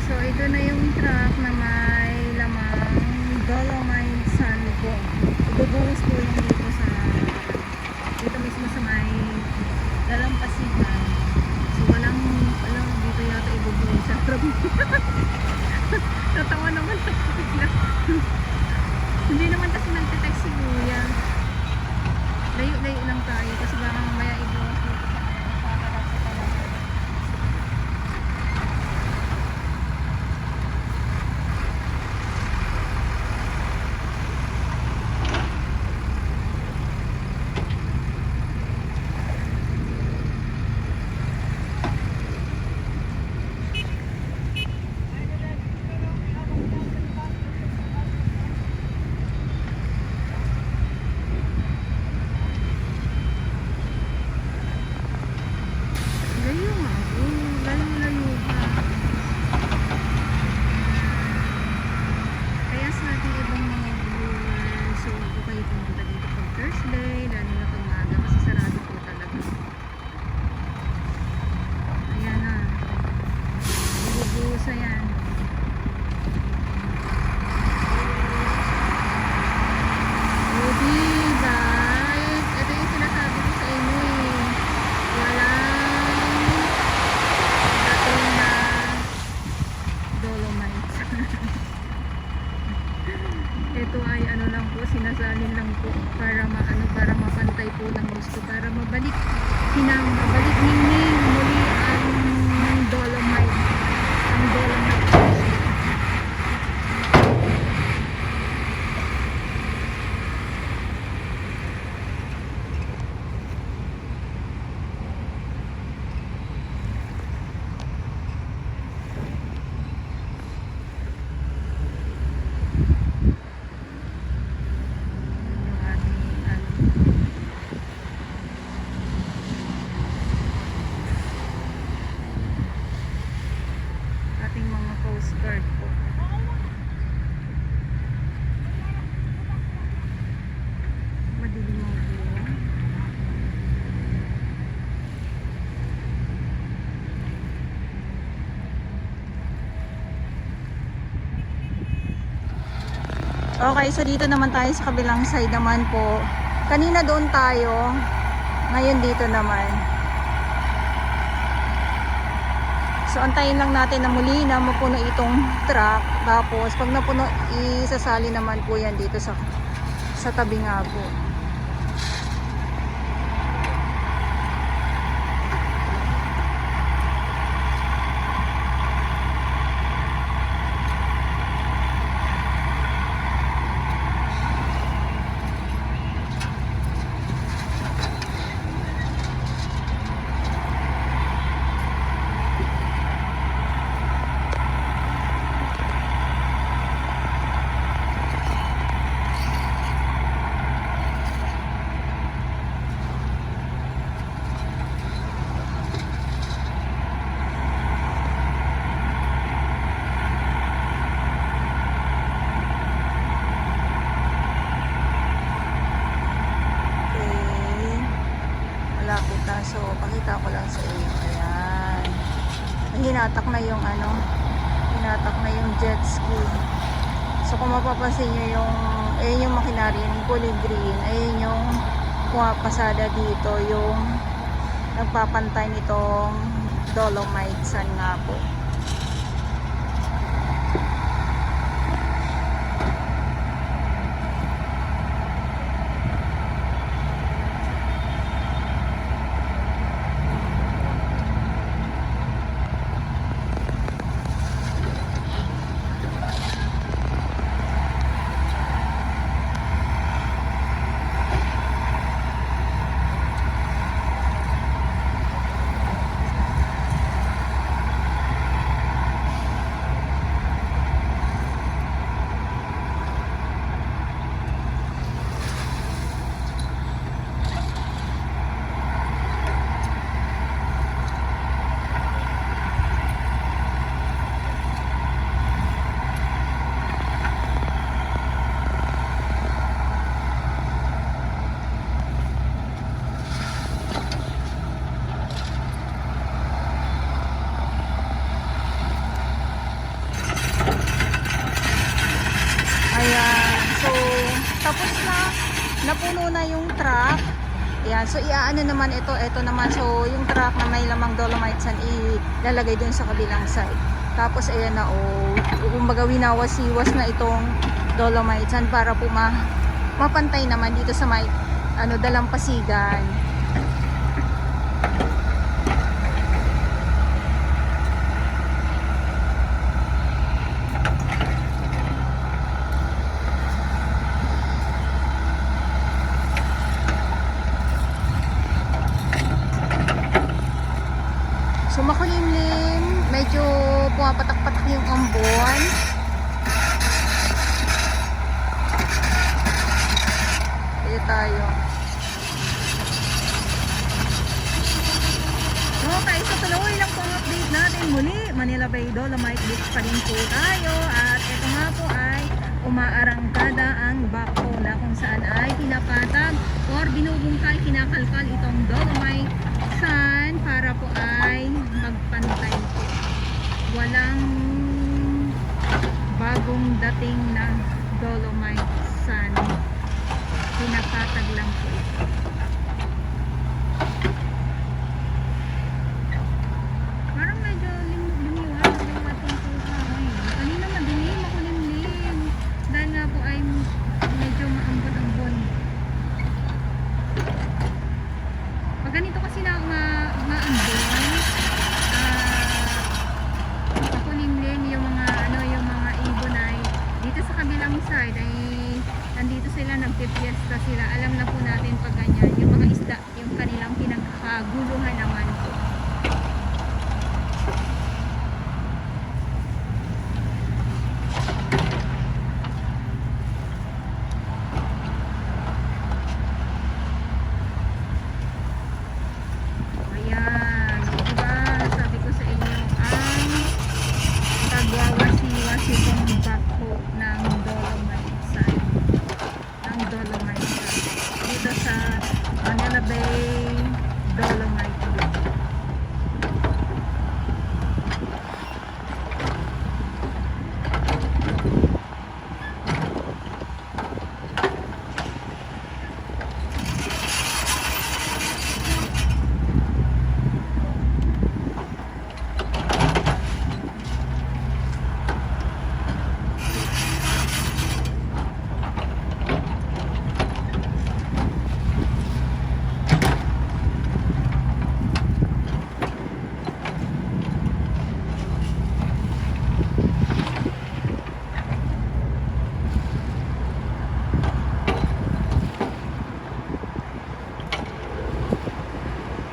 So, ito na yung truck na may lamang dolomite sand po. Ibubuhos po yung dito mismo sa may dalampasigan. So, walang dito yata ibubuhos sa truck. Natawa naman ako bigla. Hindi naman kasi nagte-text si Kuya. Layo-layo lang tayo kasi baka mamaya ibuhos dito sa pagkakalat sa talaga. Layo nga. Layo-layo pa. Kaya sa ating ibang mga viewers, so huwag kayo pumunta dito pag Thursday, lalo na pag maaga kasi sarado po talaga. Ayan na. Ibubusa yan. O diba? Ito yung sinasabi ko sa inyo eh. Walang dating na dolomite. Ito ay ano lang po, sinasalin lang po para para mapantay po ng gusto, para mabalik ningning muli ang dolomite. Ang dolomite. Yung ating mga coast guard po. Madilim ang view. Okay, so dito naman tayo sa kabilang side naman po. Kanina doon tayo, ngayon dito naman. So antayin lang natin na muli na mapuno itong truck. Tapos pag napuno, isasali naman po yan dito sa tabi nga po. Malapit na. So, pakita ko lang sa inyo. Ayan. Hinatak na yung hinatak na yung jet ski. So, kung mapapansin nyo yung makinarya, yung kulay green, ayun yung pumapasada dito, yung nagpapantay nitong dolomite sand nga po. Ayan. So, tapos na. Napuno na yung truck. Ayan. So, iaano naman ito. Ito naman. So, yung truck na may lamang dolomite sand, ilalagay dun sa kabilang side. Tapos, ayan na, oh. Kumbaga, winawas-iwas na itong dolomite sand para po mapantay naman dito sa may, dalampasigan. So makulimlim, medyo pumapatak-patak yung ambon. Dito tayo. Okay, so tuloy lang po ang update natin muli. Manila Bay Dolomite Beach pa rin po tayo. At ito nga po ay umaarangkada ang backhoe na kung saan ay pinapatag or binubungkal, kinakalkal itong dolomite sand para po ay magpantay po. Walang bagong dating na dolomite sand. Pinapatag lang po ito. Parang medyo lumiwanag yung ating pusa ngayon. Kanina madilim, makulimlim. Dahil nga po ay medyo maambon-ambon. Pag ganito kasi na maambon, makulimlim yung mga yung mga ibon ay dito sa kabilang side ay nandito sila, nagpipiesta sila. Alam na po natin pag ganyan, yung mga isda, yung kanilang pinagkaguluhan naman po. Ayan, diba? Sabi ko sa inyo, ang pagwawasi-wasi itong backhoe ng dolomite sand. Ng dolomite sand. Dito sa Manila Bay Dolomite Beach.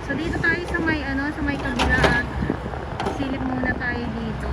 So dito tayo sa may sa may kabila at silip muna tayo dito.